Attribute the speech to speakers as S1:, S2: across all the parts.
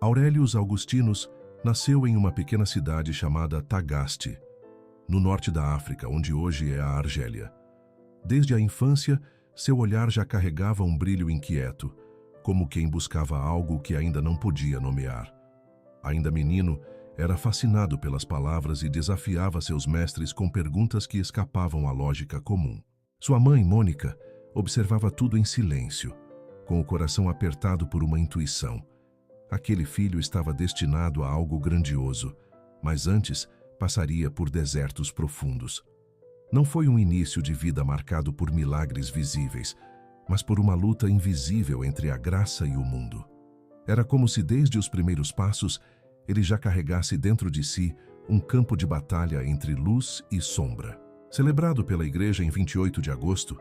S1: Aurelius Augustinus nasceu em uma pequena cidade chamada Tagaste, no norte da África, onde hoje é a Argélia. Desde a infância, seu olhar já carregava um brilho inquieto, como quem buscava algo que ainda não podia nomear. Ainda menino, era fascinado pelas palavras e desafiava seus mestres com perguntas que escapavam à lógica comum. Sua mãe, Mônica, observava tudo em silêncio, com o coração apertado por uma intuição. Aquele filho estava destinado a algo grandioso, mas antes passaria por desertos profundos. Não foi um início de vida marcado por milagres visíveis, mas por uma luta invisível entre a graça e o mundo. Era como se desde os primeiros passos ele já carregasse dentro de si um campo de batalha entre luz e sombra. Celebrado pela Igreja em 28 de agosto,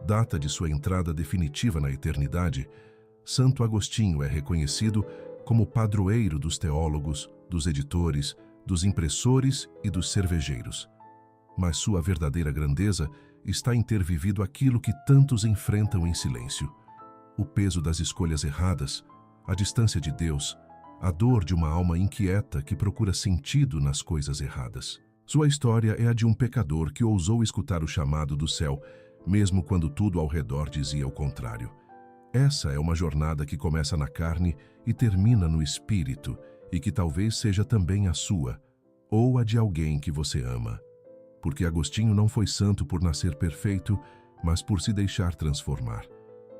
S1: data de sua entrada definitiva na eternidade, Santo Agostinho é reconhecido como padroeiro dos teólogos, dos editores, dos impressores e dos cervejeiros. Mas sua verdadeira grandeza está em ter vivido aquilo que tantos enfrentam em silêncio: o peso das escolhas erradas, a distância de Deus, a dor de uma alma inquieta que procura sentido nas coisas erradas. Sua história é a de um pecador que ousou escutar o chamado do céu, mesmo quando tudo ao redor dizia o contrário. Essa é uma jornada que começa na carne e termina no espírito, e que talvez seja também a sua, ou a de alguém que você ama. Porque Agostinho não foi santo por nascer perfeito, mas por se deixar transformar.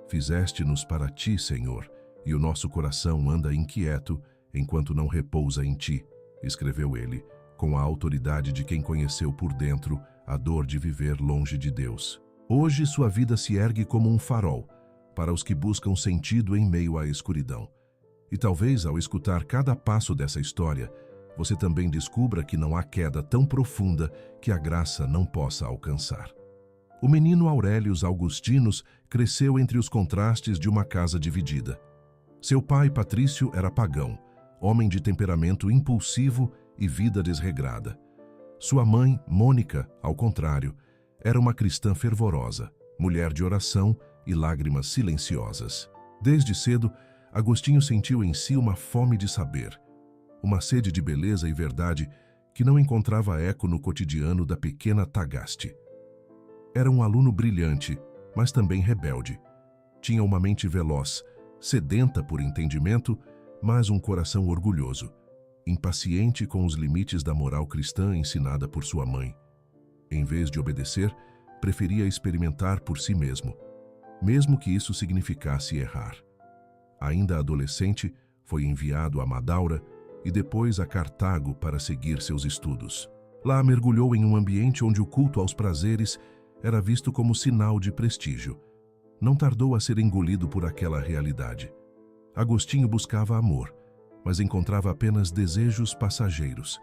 S1: Fizeste-nos para ti, Senhor, e o nosso coração anda inquieto enquanto não repousa em ti, escreveu ele, com a autoridade de quem conheceu por dentro a dor de viver longe de Deus. Hoje sua vida se ergue como um farol para os que buscam sentido em meio à escuridão. E talvez, ao escutar cada passo dessa história, você também descubra que não há queda tão profunda que a graça não possa alcançar. O menino Aurelius Augustinus cresceu entre os contrastes de uma casa dividida. Seu pai, Patrício, era pagão, homem de temperamento impulsivo e vida desregrada. Sua mãe, Mônica, ao contrário, era uma cristã fervorosa, mulher de oração e lágrimas silenciosas. Desde cedo, Agostinho sentiu em si uma fome de saber, uma sede de beleza e verdade que não encontrava eco no cotidiano da pequena Tagaste. Era um aluno brilhante, mas também rebelde. Tinha uma mente veloz, sedenta por entendimento, mas um coração orgulhoso, impaciente com os limites da moral cristã ensinada por sua mãe. Em vez de obedecer, preferia experimentar por si mesmo que isso significasse errar. Ainda adolescente, foi enviado a Madaura e depois a Cartago para seguir seus estudos. Lá mergulhou em um ambiente onde o culto aos prazeres era visto como sinal de prestígio. Não tardou a ser engolido por aquela realidade. Agostinho buscava amor, mas encontrava apenas desejos passageiros.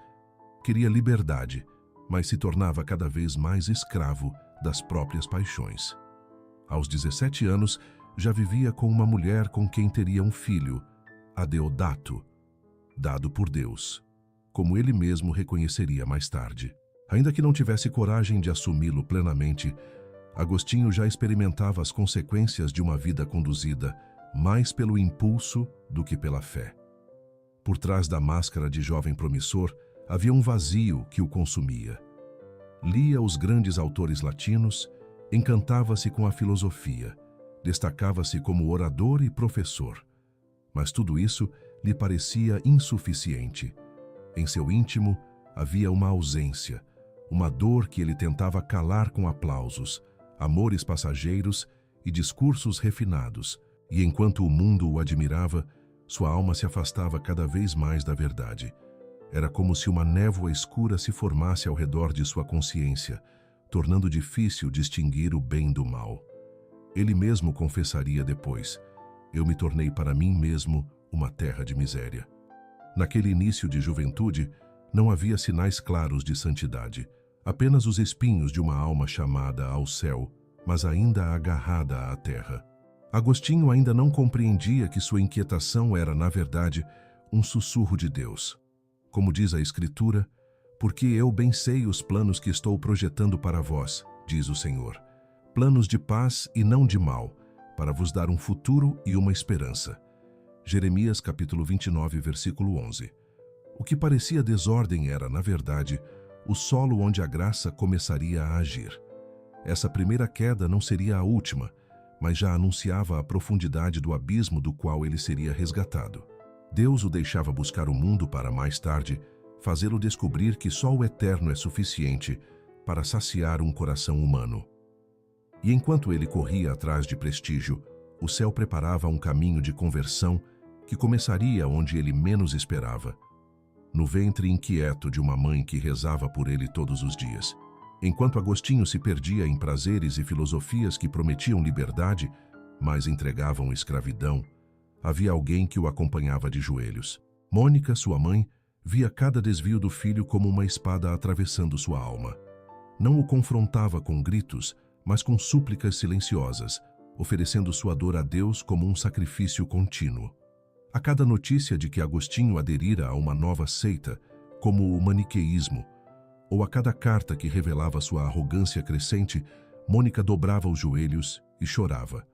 S1: Queria liberdade, mas se tornava cada vez mais escravo das próprias paixões. Aos 17 anos, já vivia com uma mulher com quem teria um filho, Adeodato, dado por Deus, como ele mesmo reconheceria mais tarde. Ainda que não tivesse coragem de assumi-lo plenamente, Agostinho já experimentava as consequências de uma vida conduzida mais pelo impulso do que pela fé. Por trás da máscara de jovem promissor, havia um vazio que o consumia. Lia os grandes autores latinos, encantava-se com a filosofia, destacava-se como orador e professor. Mas tudo isso lhe parecia insuficiente. Em seu íntimo havia uma ausência, uma dor que ele tentava calar com aplausos, amores passageiros e discursos refinados, e enquanto o mundo o admirava, sua alma se afastava cada vez mais da verdade. Era como se uma névoa escura se formasse ao redor de sua consciência, tornando difícil distinguir o bem do mal. Ele mesmo confessaria depois: eu me tornei para mim mesmo uma terra de miséria. Naquele início de juventude, não havia sinais claros de santidade, apenas os espinhos de uma alma chamada ao céu, mas ainda agarrada à terra. Agostinho ainda não compreendia que sua inquietação era, na verdade, um sussurro de Deus. Como diz a Escritura, porque eu bem sei os planos que estou projetando para vós, diz o Senhor, planos de paz e não de mal, para vos dar um futuro e uma esperança. Jeremias capítulo 29, versículo 11. O que parecia desordem era, na verdade, o solo onde a graça começaria a agir. Essa primeira queda não seria a última, mas já anunciava a profundidade do abismo do qual ele seria resgatado. Deus o deixava buscar o mundo para mais tarde fazê-lo descobrir que só o eterno é suficiente para saciar um coração humano. E enquanto ele corria atrás de prestígio, o céu preparava um caminho de conversão que começaria onde ele menos esperava, no ventre inquieto de uma mãe que rezava por ele todos os dias. Enquanto Agostinho se perdia em prazeres e filosofias que prometiam liberdade, mas entregavam escravidão, havia alguém que o acompanhava de joelhos. Mônica, sua mãe, via cada desvio do filho como uma espada atravessando sua alma. Não o confrontava com gritos, mas com súplicas silenciosas, oferecendo sua dor a Deus como um sacrifício contínuo. A cada notícia de que Agostinho aderira a uma nova seita, como o maniqueísmo, ou a cada carta que revelava sua arrogância crescente, Mônica dobrava os joelhos e chorava.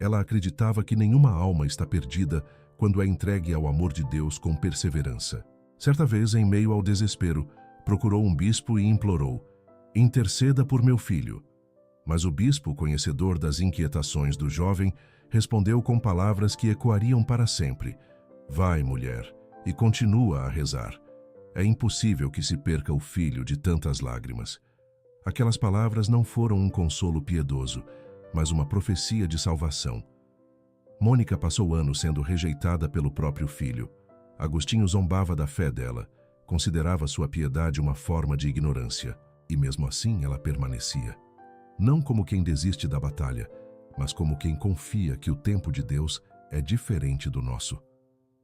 S1: Ela acreditava que nenhuma alma está perdida quando é entregue ao amor de Deus com perseverança. Certa vez, em meio ao desespero, procurou um bispo e implorou: "Interceda por meu filho." Mas o bispo, conhecedor das inquietações do jovem, respondeu com palavras que ecoariam para sempre: "Vai, mulher, e continua a rezar. É impossível que se perca o filho de tantas lágrimas." Aquelas palavras não foram um consolo piedoso, mas uma profecia de salvação. Mônica passou anos sendo rejeitada pelo próprio filho. Agostinho zombava da fé dela, considerava sua piedade uma forma de ignorância, e mesmo assim ela permanecia. Não como quem desiste da batalha, mas como quem confia que o tempo de Deus é diferente do nosso.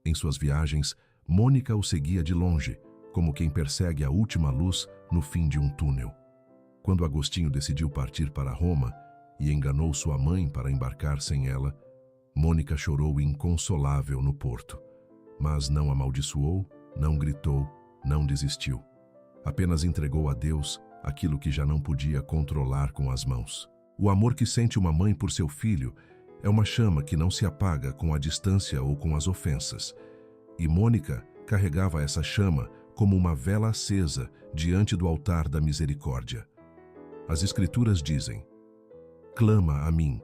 S1: Em suas viagens, Mônica o seguia de longe, como quem persegue a última luz no fim de um túnel. Quando Agostinho decidiu partir para Roma e enganou sua mãe para embarcar sem ela, Mônica chorou inconsolável no porto. Mas não amaldiçoou, não gritou, não desistiu. Apenas entregou a Deus aquilo que já não podia controlar com as mãos. O amor que sente uma mãe por seu filho é uma chama que não se apaga com a distância ou com as ofensas. E Mônica carregava essa chama como uma vela acesa diante do altar da misericórdia. As Escrituras dizem: "Clama a mim,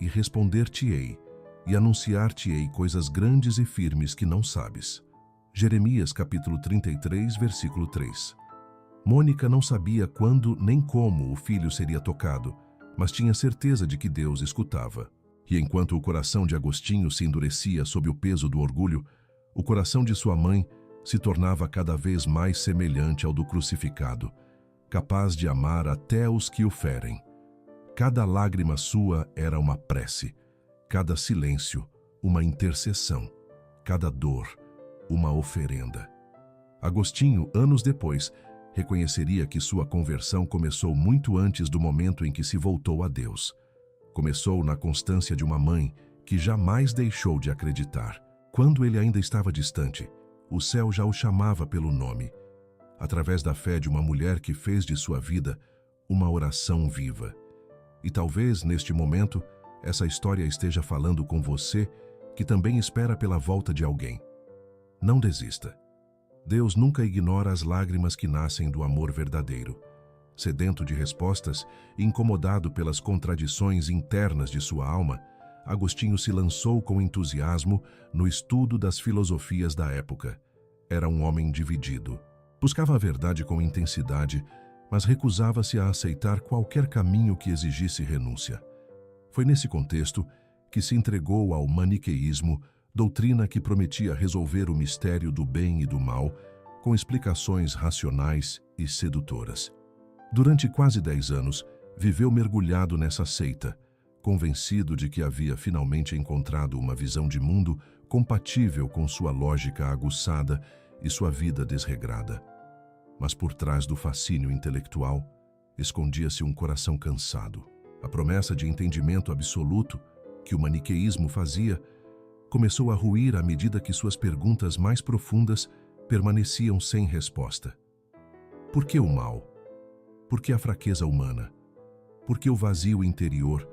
S1: e responder-te-ei, e anunciar-te-ei coisas grandes e firmes que não sabes." Jeremias capítulo 33, versículo 3. Mônica não sabia quando nem como o filho seria tocado, mas tinha certeza de que Deus escutava. E enquanto o coração de Agostinho se endurecia sob o peso do orgulho, o coração de sua mãe se tornava cada vez mais semelhante ao do crucificado, capaz de amar até os que o ferem. Cada lágrima sua era uma prece, cada silêncio, uma intercessão, cada dor, uma oferenda. Agostinho, anos depois, reconheceria que sua conversão começou muito antes do momento em que se voltou a Deus. Começou na constância de uma mãe que jamais deixou de acreditar. Quando ele ainda estava distante, o céu já o chamava pelo nome, através da fé de uma mulher que fez de sua vida uma oração viva. E talvez, neste momento, essa história esteja falando com você, que também espera pela volta de alguém. Não desista. Deus nunca ignora as lágrimas que nascem do amor verdadeiro. Sedento de respostas e incomodado pelas contradições internas de sua alma, Agostinho se lançou com entusiasmo no estudo das filosofias da época. Era um homem dividido. Buscava a verdade com intensidade, mas recusava-se a aceitar qualquer caminho que exigisse renúncia. Foi nesse contexto que se entregou ao maniqueísmo, doutrina que prometia resolver o mistério do bem e do mal com explicações racionais e sedutoras. Durante quase 10 anos, viveu mergulhado nessa seita, convencido de que havia finalmente encontrado uma visão de mundo compatível com sua lógica aguçada e sua vida desregrada. Mas por trás do fascínio intelectual, escondia-se um coração cansado. A promessa de entendimento absoluto que o maniqueísmo fazia começou a ruir à medida que suas perguntas mais profundas permaneciam sem resposta. Por que o mal? Por que a fraqueza humana? Por que o vazio interior,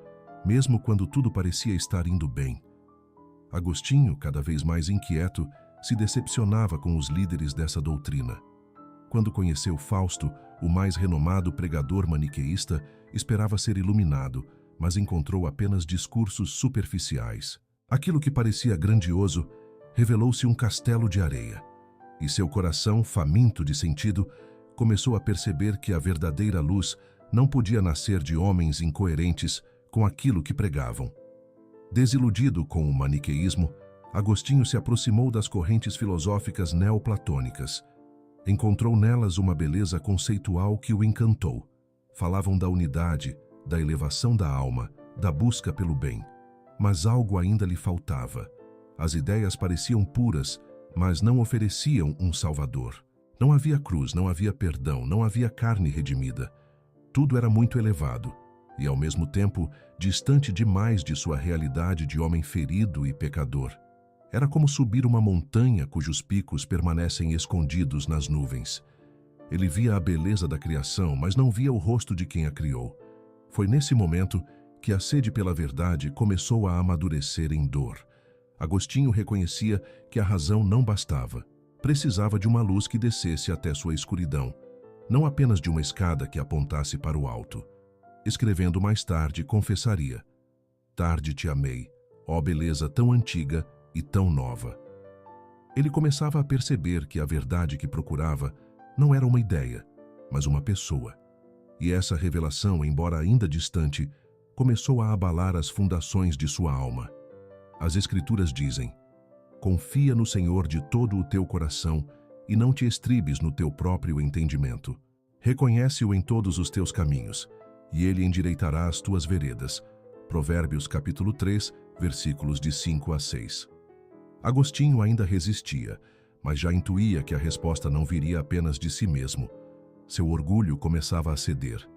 S1: mesmo quando tudo parecia estar indo bem? Agostinho, cada vez mais inquieto, se decepcionava com os líderes dessa doutrina. Quando conheceu Fausto, o mais renomado pregador maniqueísta, esperava ser iluminado, mas encontrou apenas discursos superficiais. Aquilo que parecia grandioso revelou-se um castelo de areia, e seu coração, faminto de sentido, começou a perceber que a verdadeira luz não podia nascer de homens incoerentes com aquilo que pregavam. Desiludido com o maniqueísmo, Agostinho se aproximou das correntes filosóficas neoplatônicas. Encontrou nelas uma beleza conceitual que o encantou. Falavam da unidade, da elevação da alma, da busca pelo bem. Mas algo ainda lhe faltava. As ideias pareciam puras, mas não ofereciam um salvador. Não havia cruz, não havia perdão, não havia carne redimida. Tudo era muito elevado e, ao mesmo tempo, distante demais de sua realidade de homem ferido e pecador. Era como subir uma montanha cujos picos permanecem escondidos nas nuvens. Ele via a beleza da criação, mas não via o rosto de quem a criou. Foi nesse momento que a sede pela verdade começou a amadurecer em dor. Agostinho reconhecia que a razão não bastava. Precisava de uma luz que descesse até sua escuridão, não apenas de uma escada que apontasse para o alto. Escrevendo mais tarde, confessaria: "Tarde te amei, ó beleza tão antiga e tão nova." Ele começava a perceber que a verdade que procurava não era uma ideia, mas uma pessoa. E essa revelação, embora ainda distante, começou a abalar as fundações de sua alma. As Escrituras dizem: "Confia no Senhor de todo o teu coração e não te estribes no teu próprio entendimento. Reconhece-o em todos os teus caminhos, e ele endireitará as tuas veredas." Provérbios capítulo 3, versículos de 5 a 6. Agostinho ainda resistia, mas já intuía que a resposta não viria apenas de si mesmo. Seu orgulho começava a ceder.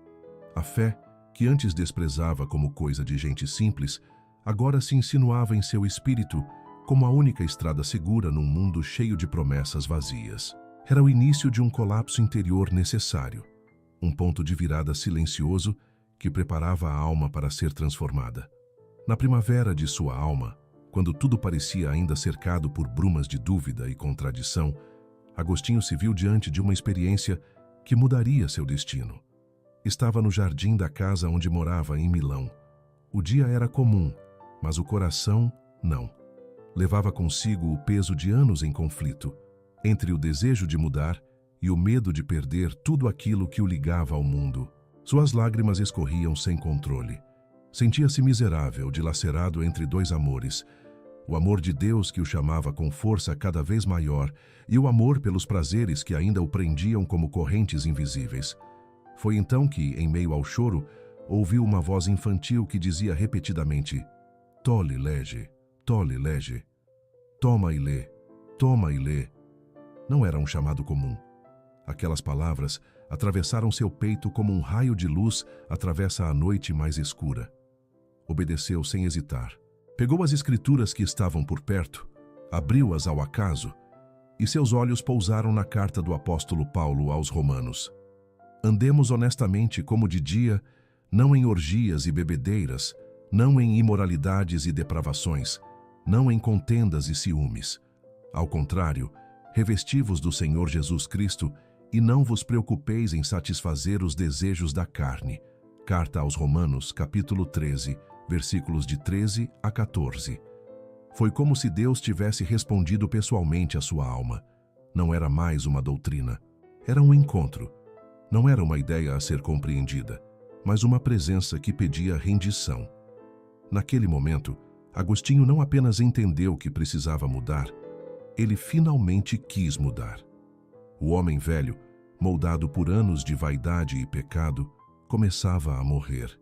S1: A fé, que antes desprezava como coisa de gente simples, agora se insinuava em seu espírito como a única estrada segura num mundo cheio de promessas vazias. Era o início de um colapso interior necessário, um ponto de virada silencioso que preparava a alma para ser transformada. Na primavera de sua alma, quando tudo parecia ainda cercado por brumas de dúvida e contradição, Agostinho se viu diante de uma experiência que mudaria seu destino. Estava no jardim da casa onde morava em Milão. O dia era comum, mas o coração não. Levava consigo o peso de anos em conflito, entre o desejo de mudar e o medo de perder tudo aquilo que o ligava ao mundo. Suas lágrimas escorriam sem controle. Sentia-se miserável, dilacerado entre dois amores: o amor de Deus, que o chamava com força cada vez maior, e o amor pelos prazeres que ainda o prendiam como correntes invisíveis. Foi então que, em meio ao choro, ouviu uma voz infantil que dizia repetidamente: "Tole lege, tole lege. Toma e lê, toma e lê." Não era um chamado comum. Aquelas palavras atravessaram seu peito como um raio de luz atravessa a noite mais escura. Obedeceu sem hesitar. Pegou as escrituras que estavam por perto, abriu-as ao acaso, e seus olhos pousaram na carta do apóstolo Paulo aos Romanos. "Andemos honestamente como de dia, não em orgias e bebedeiras, não em imoralidades e depravações, não em contendas e ciúmes. Ao contrário, revesti-vos do Senhor Jesus Cristo e não vos preocupeis em satisfazer os desejos da carne." Carta aos Romanos, capítulo 13, versículos de 13 a 14. Foi como se Deus tivesse respondido pessoalmente à sua alma. Não era mais uma doutrina. Era um encontro. Não era uma ideia a ser compreendida, mas uma presença que pedia rendição. Naquele momento, Agostinho não apenas entendeu que precisava mudar, ele finalmente quis mudar. O homem velho, moldado por anos de vaidade e pecado, começava a morrer.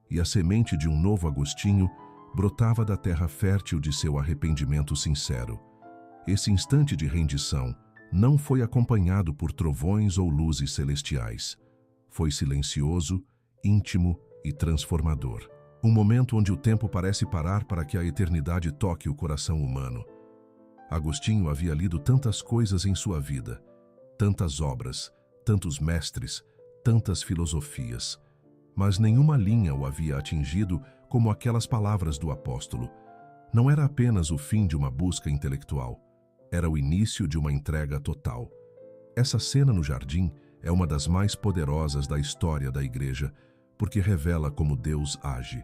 S1: E a semente de um novo Agostinho brotava da terra fértil de seu arrependimento sincero. Esse instante de rendição não foi acompanhado por trovões ou luzes celestiais. Foi silencioso, íntimo e transformador. Um momento onde o tempo parece parar para que a eternidade toque o coração humano. Agostinho havia lido tantas coisas em sua vida, tantas obras, tantos mestres, tantas filosofias, mas nenhuma linha o havia atingido como aquelas palavras do apóstolo: Não era apenas o fim de uma busca intelectual, era o início de uma entrega total. Essa cena no jardim é uma das mais poderosas da história da Igreja, porque revela como Deus age,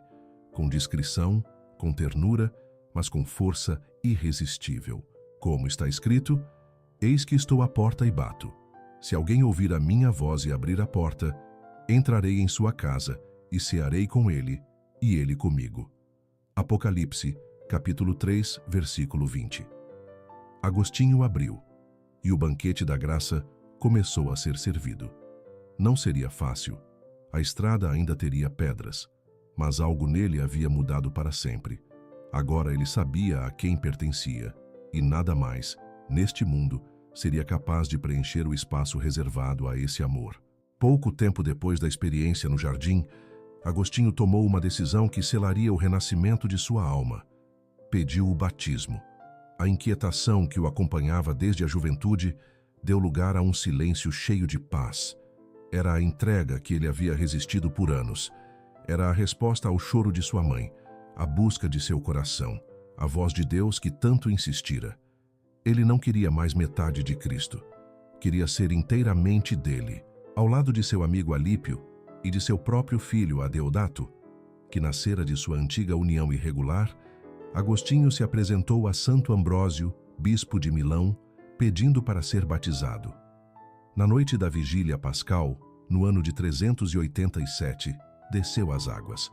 S1: com discrição, com ternura, mas com força irresistível. Como está escrito: eis que estou à porta e bato. Se alguém ouvir a minha voz e abrir a porta, entrarei em sua casa e cearei com ele, e ele comigo. Apocalipse, capítulo 3, versículo 20. Agostinho abriu, e o banquete da graça começou a ser servido. Não seria fácil. A estrada ainda teria pedras, mas algo nele havia mudado para sempre. Agora ele sabia a quem pertencia, e nada mais, neste mundo, seria capaz de preencher o espaço reservado a esse amor. Pouco tempo depois da experiência no jardim, Agostinho tomou uma decisão que selaria o renascimento de sua alma. Pediu o batismo. A inquietação que o acompanhava desde a juventude deu lugar a um silêncio cheio de paz. Era a entrega que ele havia resistido por anos. Era a resposta ao choro de sua mãe, a busca de seu coração, a voz de Deus que tanto insistira. Ele não queria mais metade de Cristo. Queria ser inteiramente dele, ao lado de seu amigo Alípio e de seu próprio filho Adeodato, que nascera de sua antiga união irregular. Agostinho se apresentou a Santo Ambrósio, bispo de Milão, pedindo para ser batizado. Na noite da vigília pascal, no ano de 387, desceu às águas,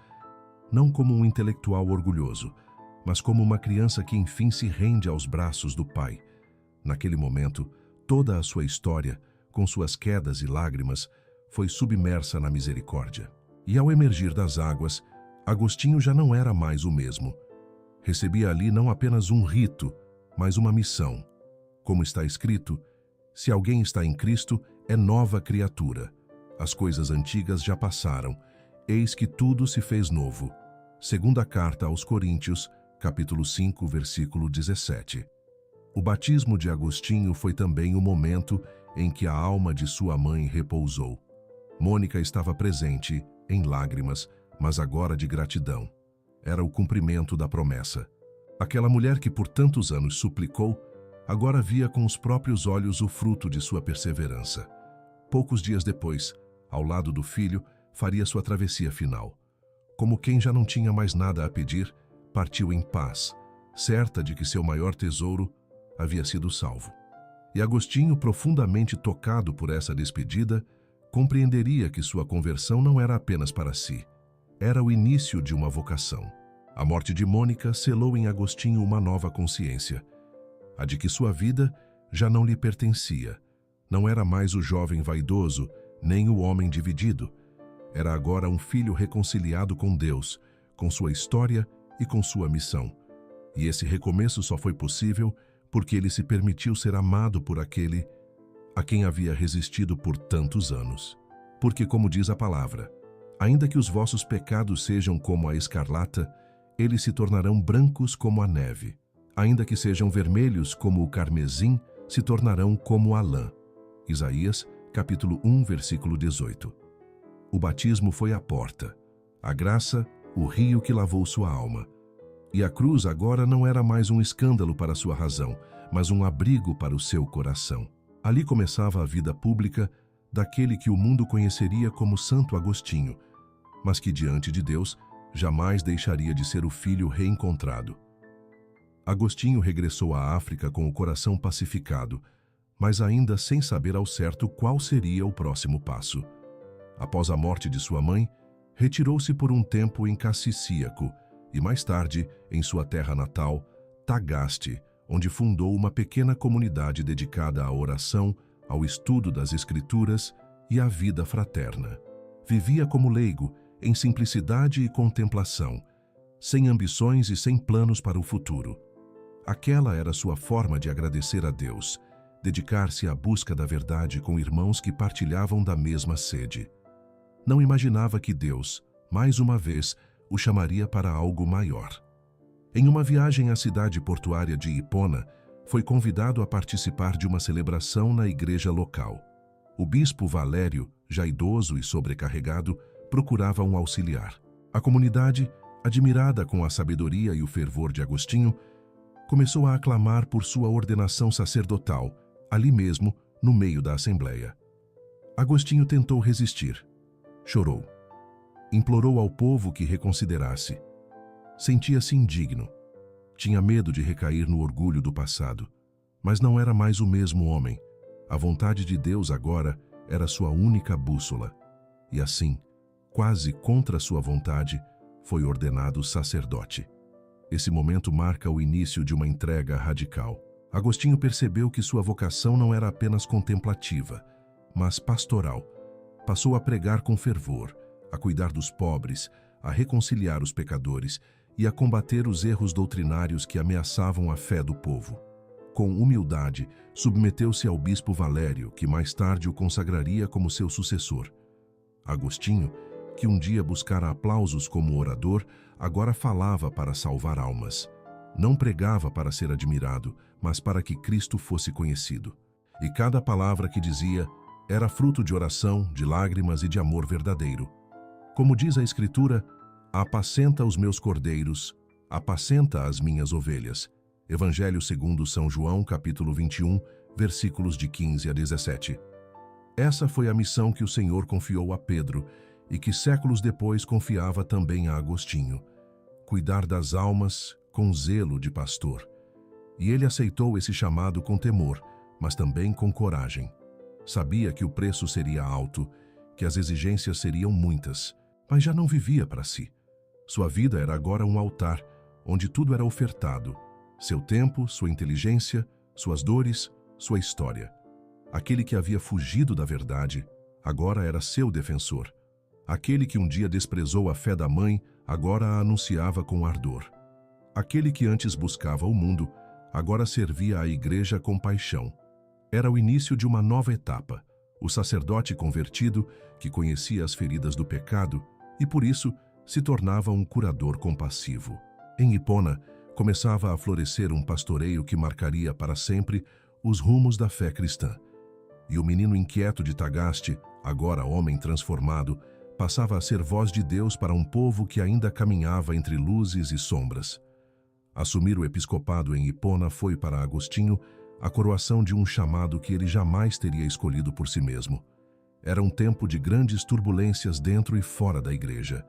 S1: não como um intelectual orgulhoso, mas como uma criança que enfim se rende aos braços do Pai. Naquele momento, toda a sua história, com suas quedas e lágrimas, foi submersa na misericórdia. E ao emergir das águas, Agostinho já não era mais o mesmo. Recebia ali não apenas um rito, mas uma missão. Como está escrito: se alguém está em Cristo, é nova criatura. As coisas antigas já passaram, eis que tudo se fez novo. Segunda carta aos Coríntios, capítulo 5, versículo 17. O batismo de Agostinho foi também o momento em que a alma de sua mãe repousou. Mônica estava presente, em lágrimas, mas agora de gratidão. Era o cumprimento da promessa. Aquela mulher que por tantos anos suplicou, agora via com os próprios olhos o fruto de sua perseverança. Poucos dias depois, ao lado do filho, faria sua travessia final. Como quem já não tinha mais nada a pedir, partiu em paz, certa de que seu maior tesouro havia sido salvo. E Agostinho, profundamente tocado por essa despedida, compreenderia que sua conversão não era apenas para si. Era o início de uma vocação. A morte de Mônica selou em Agostinho uma nova consciência, a de que sua vida já não lhe pertencia. Não era mais o jovem vaidoso, nem o homem dividido. Era agora um filho reconciliado com Deus, com sua história e com sua missão. E esse recomeço só foi possível porque ele se permitiu ser amado por aquele a quem havia resistido por tantos anos. Porque, como diz a palavra, ainda que os vossos pecados sejam como a escarlata, eles se tornarão brancos como a neve. Ainda que sejam vermelhos como o carmesim, se tornarão como a lã. Isaías, capítulo 1, versículo 18. O batismo foi a porta, a graça, o rio que lavou sua alma. E a cruz agora não era mais um escândalo para sua razão, mas um abrigo para o seu coração. Ali começava a vida pública daquele que o mundo conheceria como Santo Agostinho, mas que diante de Deus jamais deixaria de ser o filho reencontrado. Agostinho regressou à África com o coração pacificado, mas ainda sem saber ao certo qual seria o próximo passo. Após a morte de sua mãe, retirou-se por um tempo em Cassicíaco e mais tarde, em sua terra natal, Tagaste, onde fundou uma pequena comunidade dedicada à oração, ao estudo das Escrituras e à vida fraterna. Vivia como leigo, em simplicidade e contemplação, sem ambições e sem planos para o futuro. Aquela era sua forma de agradecer a Deus, dedicar-se à busca da verdade com irmãos que partilhavam da mesma sede. Não imaginava que Deus, mais uma vez, o chamaria para algo maior. Em uma viagem à cidade portuária de Hipona, foi convidado a participar de uma celebração na igreja local. O bispo Valério, já idoso e sobrecarregado, procurava um auxiliar. A comunidade, Admirada com a sabedoria e o fervor de Agostinho, começou a aclamar por sua ordenação sacerdotal, ali mesmo, no meio da assembleia. Agostinho tentou resistir. Chorou. Implorou ao povo que reconsiderasse. Sentia-se indigno. Tinha medo de recair no orgulho do passado, mas não era mais o mesmo homem. A vontade de Deus agora era sua única bússola. E assim, quase contra sua vontade, foi ordenado sacerdote. Esse momento marca o início de uma entrega radical. Agostinho percebeu que sua vocação não era apenas contemplativa, mas pastoral. Passou a pregar com fervor, a cuidar dos pobres, a reconciliar os pecadores e a combater os erros doutrinários que ameaçavam a fé do povo. Com humildade, submeteu-se ao bispo Valério, que mais tarde o consagraria como seu sucessor. Agostinho, que um dia buscara aplausos como orador, agora falava para salvar almas. Não pregava para ser admirado, mas para que Cristo fosse conhecido. E cada palavra que dizia era fruto de oração, de lágrimas e de amor verdadeiro. Como diz a Escritura, apacenta os meus cordeiros, apacenta as minhas ovelhas. Evangelho segundo São João, capítulo 21, versículos de 15 a 17. Essa foi a missão que o Senhor confiou a Pedro e que séculos depois confiava também a Agostinho: cuidar das almas com zelo de pastor. E ele aceitou esse chamado com temor, mas também com coragem. Sabia que o preço seria alto, que as exigências seriam muitas, mas já não vivia para si. Sua vida era agora um altar, onde tudo era ofertado: seu tempo, sua inteligência, suas dores, sua história. Aquele que havia fugido da verdade, agora era seu defensor. Aquele que um dia desprezou a fé da mãe, agora a anunciava com ardor. Aquele que antes buscava o mundo, agora servia à igreja com paixão. Era o início de uma nova etapa. O sacerdote convertido, que conhecia as feridas do pecado e, por isso, se tornava um curador compassivo. Em Hipona, começava a florescer um pastoreio que marcaria para sempre os rumos da fé cristã. E o menino inquieto de Tagaste, agora homem transformado, passava a ser voz de Deus para um povo que ainda caminhava entre luzes e sombras. Assumir o episcopado em Hipona foi para Agostinho a coroação de um chamado que ele jamais teria escolhido por si mesmo. Era um tempo de grandes turbulências dentro e fora da igreja.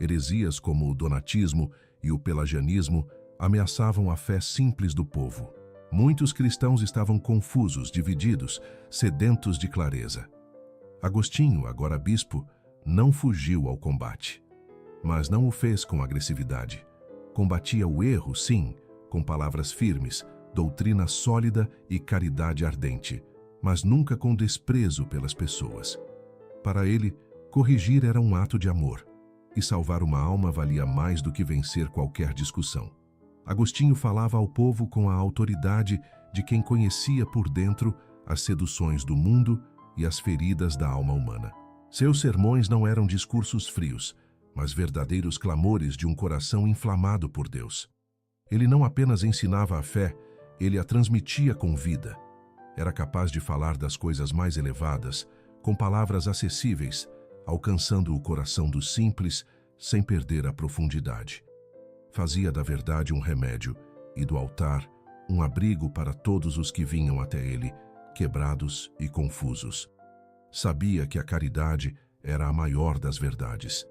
S1: Heresias como o donatismo e o pelagianismo ameaçavam a fé simples do povo. Muitos cristãos estavam confusos, divididos, sedentos de clareza. Agostinho, agora bispo, não fugiu ao combate, mas não o fez com agressividade. Combatia o erro, sim, com palavras firmes, doutrina sólida e caridade ardente, mas nunca com desprezo pelas pessoas. Para ele, corrigir era um ato de amor, e salvar uma alma valia mais do que vencer qualquer discussão. Agostinho falava ao povo com a autoridade de quem conhecia por dentro as seduções do mundo e as feridas da alma humana. Seus sermões não eram discursos frios, mas verdadeiros clamores de um coração inflamado por Deus. Ele não apenas ensinava a fé, ele a transmitia com vida. Era capaz de falar das coisas mais elevadas, com palavras acessíveis, alcançando o coração dos simples, sem perder a profundidade. Fazia da verdade um remédio e do altar um abrigo para todos os que vinham até ele, quebrados e confusos. Sabia que a caridade era a maior das verdades.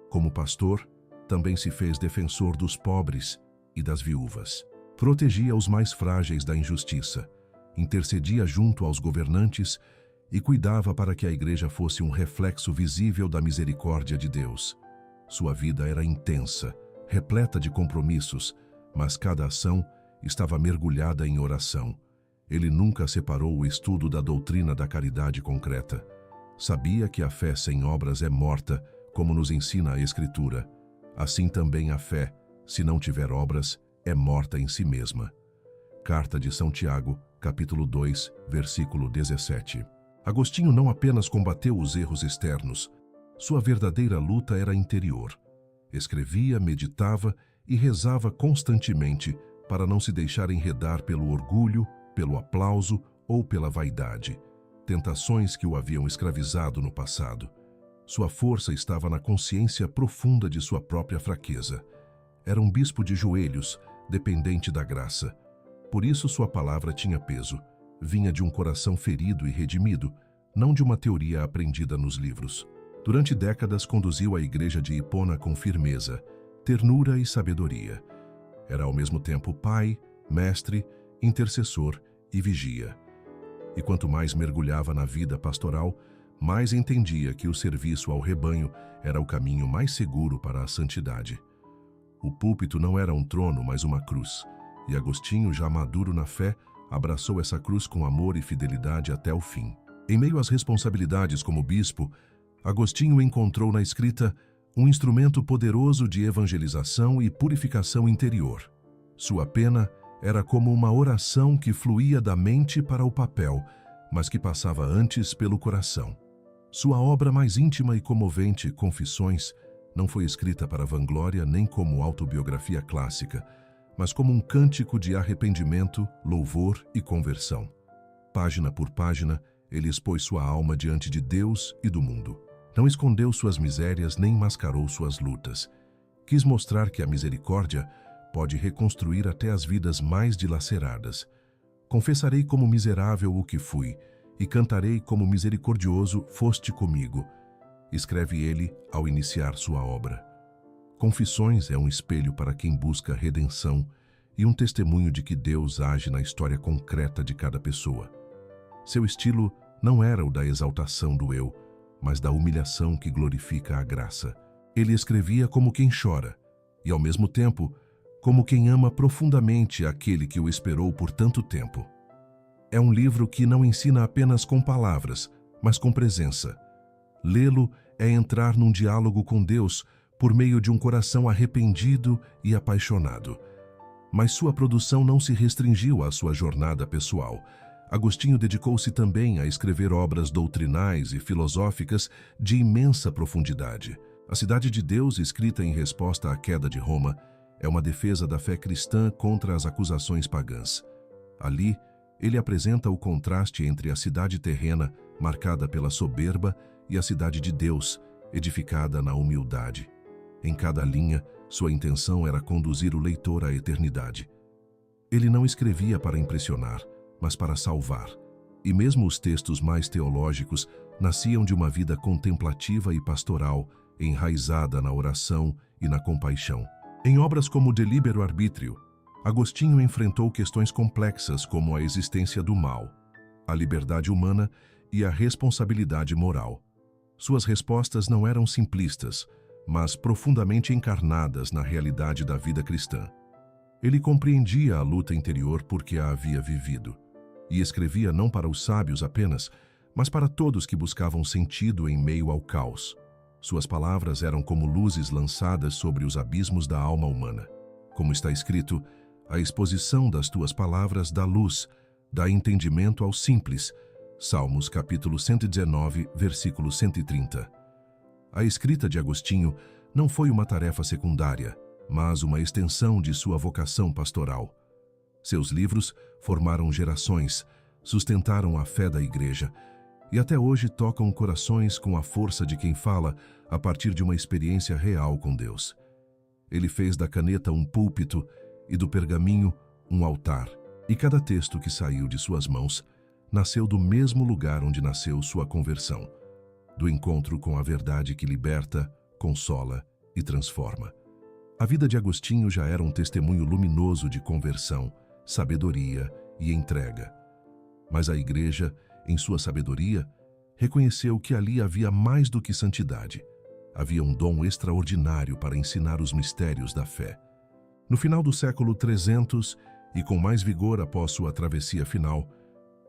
S1: Como pastor, também se fez defensor dos pobres e das viúvas. Protegia os mais frágeis da injustiça, intercedia junto aos governantes e cuidava para que a igreja fosse um reflexo visível da misericórdia de Deus. Sua vida era intensa, repleta de compromissos, mas cada ação estava mergulhada em oração. Ele nunca separou o estudo da doutrina da caridade concreta. Sabia que a fé sem obras é morta, como nos ensina a Escritura. Assim também a fé, se não tiver obras, é morta em si mesma. Carta de São Tiago, capítulo 2, versículo 17. Agostinho não apenas combateu os erros externos, sua verdadeira luta era interior. Escrevia, meditava e rezava constantemente para não se deixar enredar pelo orgulho, pelo aplauso ou pela vaidade, tentações que o haviam escravizado no passado. Sua força estava na consciência profunda de sua própria fraqueza. Era um bispo de joelhos, dependente da graça. Por isso sua palavra tinha peso. Vinha de um coração ferido e redimido, não de uma teoria aprendida nos livros. Durante décadas conduziu a igreja de Hipona com firmeza, ternura e sabedoria. Era ao mesmo tempo pai, mestre, intercessor e vigia. E quanto mais mergulhava na vida pastoral, mais entendia que o serviço ao rebanho era o caminho mais seguro para a santidade. O púlpito não era um trono, mas uma cruz, e Agostinho, já maduro na fé, abraçou essa cruz com amor e fidelidade até o fim. Em meio às responsabilidades como bispo, Agostinho encontrou na escrita um instrumento poderoso de evangelização e purificação interior. Sua pena era como uma oração que fluía da mente para o papel, mas que passava antes pelo coração. Sua obra mais íntima e comovente, Confissões, não foi escrita para vanglória nem como autobiografia clássica, mas como um cântico de arrependimento, louvor e conversão. Página por página, ele expôs sua alma diante de Deus e do mundo. Não escondeu suas misérias nem mascarou suas lutas. Quis mostrar que a misericórdia pode reconstruir até as vidas mais dilaceradas. Confessarei como miserável o que fui, e cantarei como misericordioso foste comigo, escreve ele ao iniciar sua obra. Confissões é um espelho para quem busca redenção e um testemunho de que Deus age na história concreta de cada pessoa. Seu estilo não era o da exaltação do eu, mas da humilhação que glorifica a graça. Ele escrevia como quem chora, e ao mesmo tempo, como quem ama profundamente aquele que o esperou por tanto tempo. É um livro que não ensina apenas com palavras, mas com presença. Lê-lo é entrar num diálogo com Deus por meio de um coração arrependido e apaixonado. Mas sua produção não se restringiu à sua jornada pessoal. Agostinho dedicou-se também a escrever obras doutrinais e filosóficas de imensa profundidade. A Cidade de Deus, escrita em resposta à queda de Roma, é uma defesa da fé cristã contra as acusações pagãs. Ali, ele apresenta o contraste entre a cidade terrena, marcada pela soberba, e a cidade de Deus, edificada na humildade. Em cada linha, sua intenção era conduzir o leitor à eternidade. Ele não escrevia para impressionar, mas para salvar. E mesmo os textos mais teológicos nasciam de uma vida contemplativa e pastoral, enraizada na oração e na compaixão. Em obras como De Libero Arbitrio, Agostinho enfrentou questões complexas como a existência do mal, a liberdade humana e a responsabilidade moral. Suas respostas não eram simplistas, mas profundamente encarnadas na realidade da vida cristã. Ele compreendia a luta interior porque a havia vivido, e escrevia não para os sábios apenas, mas para todos que buscavam sentido em meio ao caos. Suas palavras eram como luzes lançadas sobre os abismos da alma humana. Como está escrito, a exposição das tuas palavras dá luz, dá entendimento ao simples. Salmos capítulo 119, versículo 130. A escrita de Agostinho não foi uma tarefa secundária, mas uma extensão de sua vocação pastoral. Seus livros formaram gerações, sustentaram a fé da igreja e até hoje tocam corações com a força de quem fala a partir de uma experiência real com Deus. Ele fez da caneta um púlpito e do pergaminho um altar, e cada texto que saiu de suas mãos nasceu do mesmo lugar onde nasceu sua conversão, do encontro com a verdade que liberta, consola e transforma. A vida de Agostinho já era um testemunho luminoso de conversão, sabedoria e entrega. Mas a igreja, em sua sabedoria, reconheceu que ali havia mais do que santidade. Havia um dom extraordinário para ensinar os mistérios da fé. No final do século 300, e com mais vigor após sua travessia final,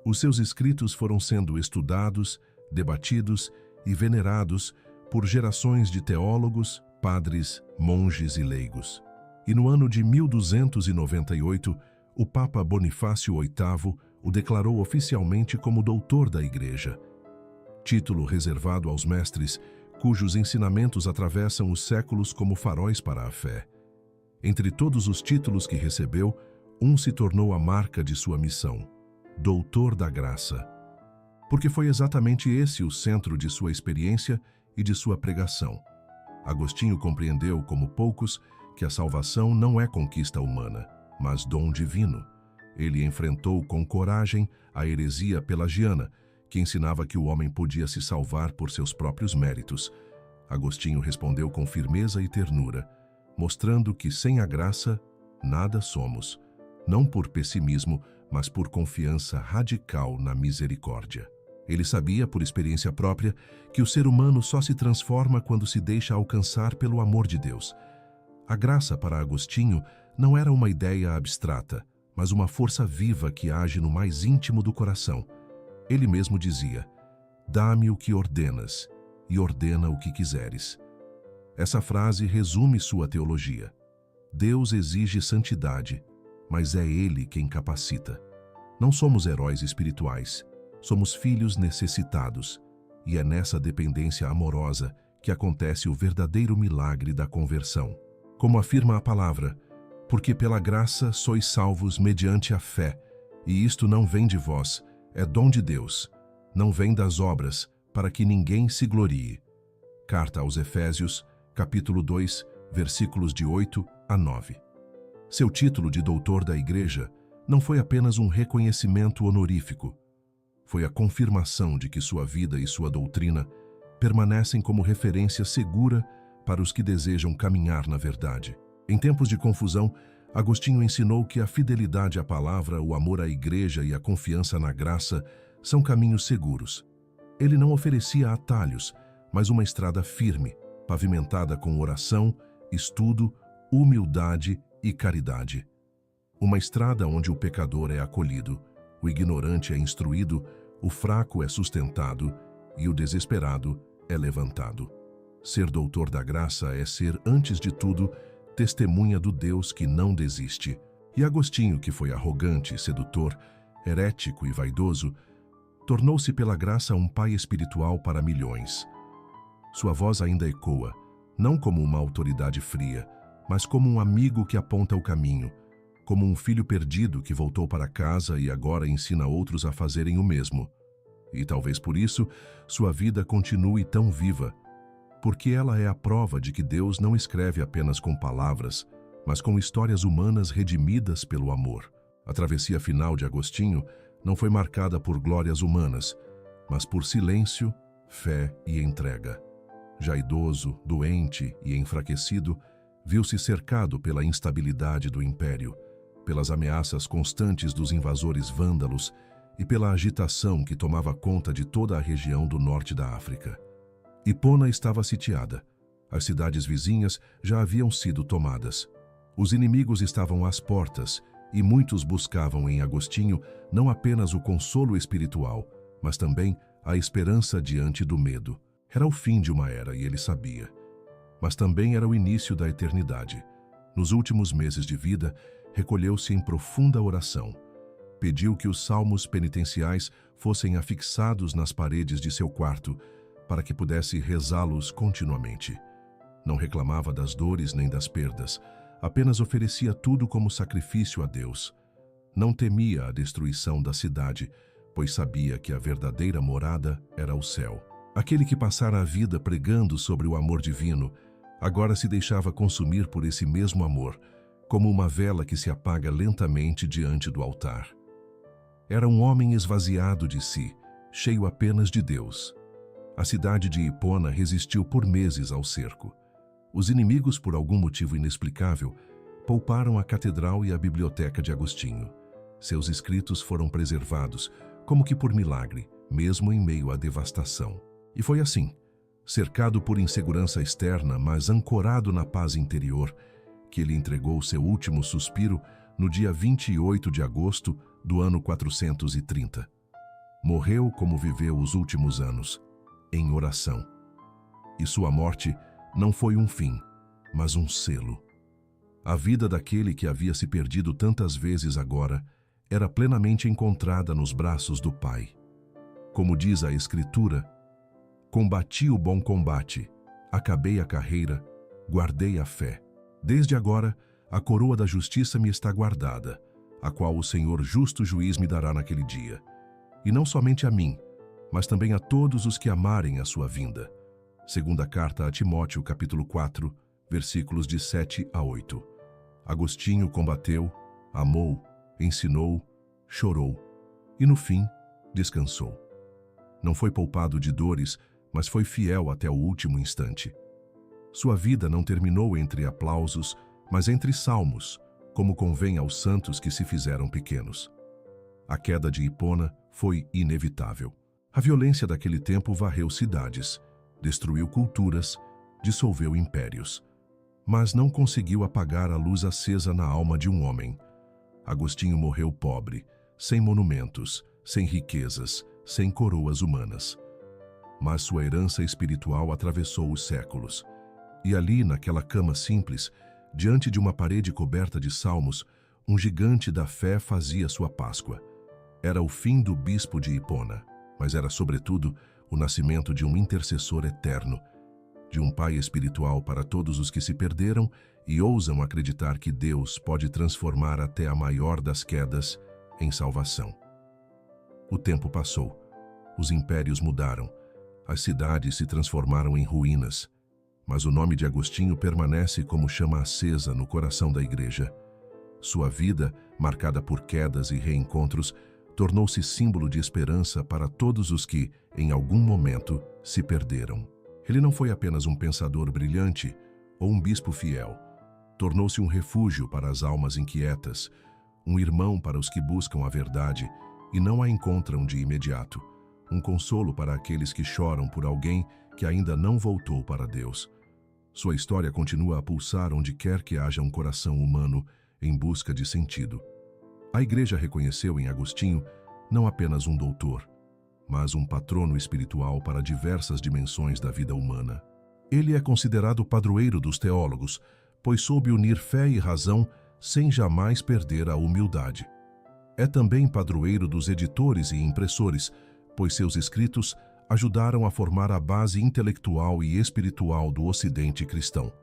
S1: os seus escritos foram sendo estudados, debatidos e venerados por gerações de teólogos, padres, monges e leigos. E no ano de 1298, o Papa Bonifácio VIII o declarou oficialmente como doutor da Igreja, título reservado aos mestres cujos ensinamentos atravessam os séculos como faróis para a fé. Entre todos os títulos que recebeu, um se tornou a marca de sua missão, Doutor da Graça, porque foi exatamente esse o centro de sua experiência e de sua pregação. Agostinho compreendeu, como poucos, que a salvação não é conquista humana, mas dom divino. Ele enfrentou com coragem a heresia pelagiana, que ensinava que o homem podia se salvar por seus próprios méritos. Agostinho respondeu com firmeza e ternura, mostrando que sem a graça, nada somos, não por pessimismo, mas por confiança radical na misericórdia. Ele sabia, por experiência própria, que o ser humano só se transforma quando se deixa alcançar pelo amor de Deus. A graça, para Agostinho, não era uma ideia abstrata, mas uma força viva que age no mais íntimo do coração. Ele mesmo dizia: "Dá-me o que ordenas, e ordena o que quiseres." Essa frase resume sua teologia. Deus exige santidade, mas é Ele quem capacita. Não somos heróis espirituais, somos filhos necessitados, e é nessa dependência amorosa que acontece o verdadeiro milagre da conversão. Como afirma a palavra, porque pela graça sois salvos mediante a fé, e isto não vem de vós, é dom de Deus, não vem das obras, para que ninguém se glorie. Carta aos Efésios, capítulo 2, versículos de 8 a 9. Seu título de doutor da Igreja não foi apenas um reconhecimento honorífico, foi a confirmação de que sua vida e sua doutrina permanecem como referência segura para os que desejam caminhar na verdade. Em tempos de confusão, Agostinho ensinou que a fidelidade à palavra, o amor à Igreja e a confiança na graça são caminhos seguros. Ele não oferecia atalhos, mas uma estrada firme, pavimentada com oração, estudo, humildade e caridade. Uma estrada onde o pecador é acolhido, o ignorante é instruído, o fraco é sustentado e o desesperado é levantado. Ser doutor da graça é ser, antes de tudo, testemunha do Deus que não desiste. E Agostinho, que foi arrogante, sedutor, herético e vaidoso, tornou-se pela graça um pai espiritual para milhões. Sua voz ainda ecoa, não como uma autoridade fria, mas como um amigo que aponta o caminho, como um filho perdido que voltou para casa e agora ensina outros a fazerem o mesmo. E talvez por isso, sua vida continue tão viva, porque ela é a prova de que Deus não escreve apenas com palavras, mas com histórias humanas redimidas pelo amor. A travessia final de Agostinho não foi marcada por glórias humanas, mas por silêncio, fé e entrega. Já idoso, doente e enfraquecido, viu-se cercado pela instabilidade do império, pelas ameaças constantes dos invasores vândalos e pela agitação que tomava conta de toda a região do norte da África. Hipona estava sitiada. As cidades vizinhas já haviam sido tomadas. Os inimigos estavam às portas e muitos buscavam em Agostinho não apenas o consolo espiritual, mas também a esperança diante do medo. Era o fim de uma era e ele sabia. Mas também era o início da eternidade. Nos últimos meses de vida, recolheu-se em profunda oração. Pediu que os salmos penitenciais fossem afixados nas paredes de seu quarto, para que pudesse rezá-los continuamente. Não reclamava das dores nem das perdas, apenas oferecia tudo como sacrifício a Deus. Não temia a destruição da cidade, pois sabia que a verdadeira morada era o céu. Aquele que passara a vida pregando sobre o amor divino, agora se deixava consumir por esse mesmo amor, como uma vela que se apaga lentamente diante do altar. Era um homem esvaziado de si, cheio apenas de Deus. A cidade de Hipona resistiu por meses ao cerco. Os inimigos, por algum motivo inexplicável, pouparam a catedral e a biblioteca de Agostinho. Seus escritos foram preservados, como que por milagre, mesmo em meio à devastação. E foi assim, cercado por insegurança externa, mas ancorado na paz interior, que ele entregou seu último suspiro no dia 28 de agosto do ano 430. Morreu como viveu os últimos anos, em oração. E sua morte não foi um fim, mas um selo. A vida daquele que havia se perdido tantas vezes agora era plenamente encontrada nos braços do Pai. Como diz a Escritura, combati o bom combate, acabei a carreira, guardei a fé. Desde agora, a coroa da justiça me está guardada, a qual o Senhor justo juiz me dará naquele dia. E não somente a mim, mas também a todos os que amarem a sua vinda. Segunda carta a Timóteo, capítulo 4, versículos de 7 a 8. Agostinho combateu, amou, ensinou, chorou e, no fim, descansou. Não foi poupado de dores, mas foi fiel até o último instante. Sua vida não terminou entre aplausos, mas entre salmos, como convém aos santos que se fizeram pequenos. A queda de Hipona foi inevitável. A violência daquele tempo varreu cidades, destruiu culturas, dissolveu impérios. Mas não conseguiu apagar a luz acesa na alma de um homem. Agostinho morreu pobre, sem monumentos, sem riquezas, sem coroas humanas. Mas sua herança espiritual atravessou os séculos. E ali, naquela cama simples, diante de uma parede coberta de salmos, um gigante da fé fazia sua Páscoa. Era o fim do bispo de Hipona, mas era, sobretudo, o nascimento de um intercessor eterno, de um pai espiritual para todos os que se perderam e ousam acreditar que Deus pode transformar até a maior das quedas em salvação. O tempo passou, os impérios mudaram, as cidades se transformaram em ruínas, mas o nome de Agostinho permanece como chama acesa no coração da Igreja. Sua vida, marcada por quedas e reencontros, tornou-se símbolo de esperança para todos os que, em algum momento, se perderam. Ele não foi apenas um pensador brilhante ou um bispo fiel. Tornou-se um refúgio para as almas inquietas, um irmão para os que buscam a verdade e não a encontram de imediato, um consolo para aqueles que choram por alguém que ainda não voltou para Deus. Sua história continua a pulsar onde quer que haja um coração humano em busca de sentido. A Igreja reconheceu em Agostinho não apenas um doutor, mas um patrono espiritual para diversas dimensões da vida humana. Ele é considerado padroeiro dos teólogos, pois soube unir fé e razão sem jamais perder a humildade. É também padroeiro dos editores e impressores, pois seus escritos ajudaram a formar a base intelectual e espiritual do Ocidente cristão.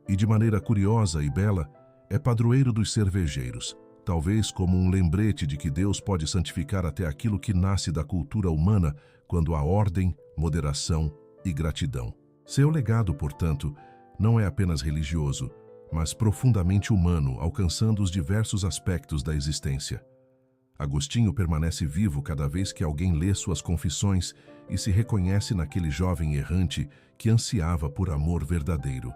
S1: E de maneira curiosa e bela, é padroeiro dos cervejeiros, talvez como um lembrete de que Deus pode santificar até aquilo que nasce da cultura humana quando há ordem, moderação e gratidão. Seu legado, portanto, não é apenas religioso, mas profundamente humano, alcançando os diversos aspectos da existência. Agostinho permanece vivo cada vez que alguém lê suas confissões e se reconhece naquele jovem errante que ansiava por amor verdadeiro.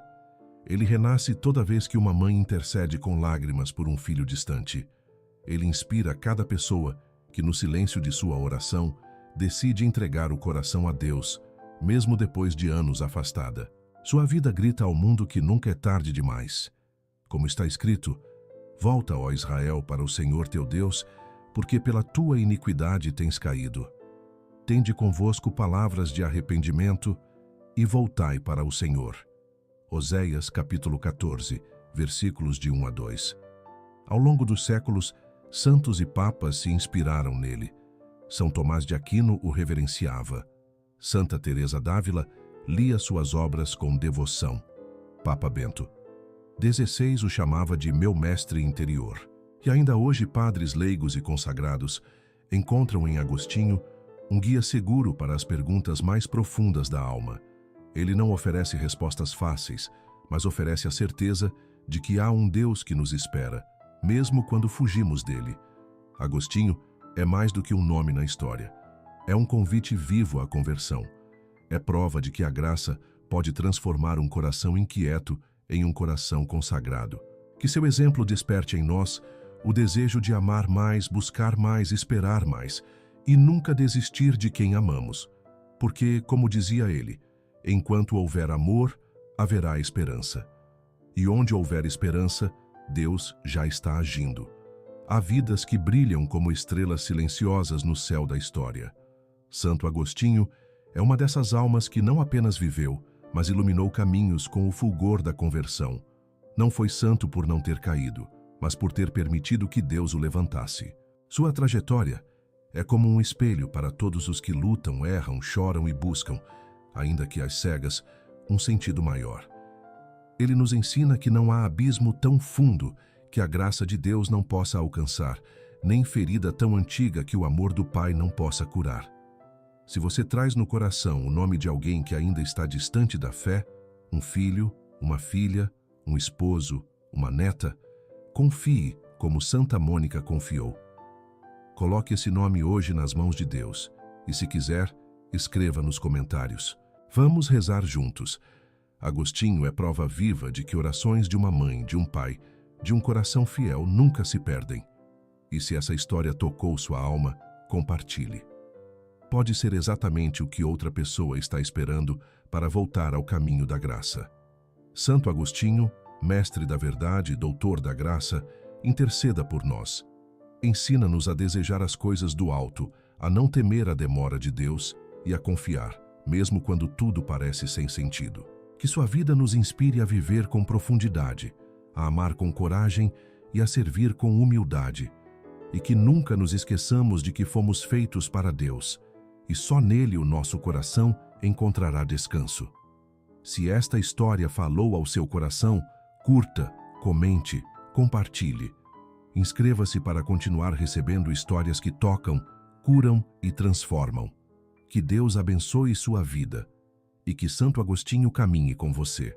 S1: Ele renasce toda vez que uma mãe intercede com lágrimas por um filho distante. Ele inspira cada pessoa que, no silêncio de sua oração, decide entregar o coração a Deus, mesmo depois de anos afastada. Sua vida grita ao mundo que nunca é tarde demais. Como está escrito, volta, ó Israel, para o Senhor teu Deus, porque pela tua iniquidade tens caído. Tende convosco palavras de arrependimento e voltai para o Senhor. Oséias, capítulo 14, versículos de 1 a 2. Ao longo dos séculos, santos e papas se inspiraram nele. São Tomás de Aquino o reverenciava. Santa Teresa d'Ávila lia suas obras com devoção. Papa Bento XVI o chamava de meu mestre interior. E ainda hoje padres leigos e consagrados encontram em Agostinho um guia seguro para as perguntas mais profundas da alma. Ele não oferece respostas fáceis, mas oferece a certeza de que há um Deus que nos espera, mesmo quando fugimos dele. Agostinho é mais do que um nome na história. É um convite vivo à conversão. É prova de que a graça pode transformar um coração inquieto em um coração consagrado. Que seu exemplo desperte em nós o desejo de amar mais, buscar mais, esperar mais e nunca desistir de quem amamos. Porque, como dizia ele, enquanto houver amor, haverá esperança. E onde houver esperança, Deus já está agindo. Há vidas que brilham como estrelas silenciosas no céu da história. Santo Agostinho é uma dessas almas que não apenas viveu, mas iluminou caminhos com o fulgor da conversão. Não foi santo por não ter caído, mas por ter permitido que Deus o levantasse. Sua trajetória é como um espelho para todos os que lutam, erram, choram e buscam, ainda que às cegas, um sentido maior. Ele nos ensina que não há abismo tão fundo que a graça de Deus não possa alcançar, nem ferida tão antiga que o amor do Pai não possa curar. Se você traz no coração o nome de alguém que ainda está distante da fé, um filho, uma filha, um esposo, uma neta, confie como Santa Mônica confiou. Coloque esse nome hoje nas mãos de Deus e, se quiser, escreva nos comentários. Vamos rezar juntos. Agostinho é prova viva de que orações de uma mãe, de um pai, de um coração fiel nunca se perdem. E se essa história tocou sua alma, compartilhe. Pode ser exatamente o que outra pessoa está esperando para voltar ao caminho da graça. Santo Agostinho, mestre da verdade e doutor da graça, interceda por nós. Ensina-nos a desejar as coisas do alto, a não temer a demora de Deus e a confiar, mesmo quando tudo parece sem sentido. Que sua vida nos inspire a viver com profundidade, a amar com coragem e a servir com humildade. E que nunca nos esqueçamos de que fomos feitos para Deus, e só nele o nosso coração encontrará descanso. Se esta história falou ao seu coração, curta, comente, compartilhe. Inscreva-se para continuar recebendo histórias que tocam, curam e transformam. Que Deus abençoe sua vida e que Santo Agostinho caminhe com você.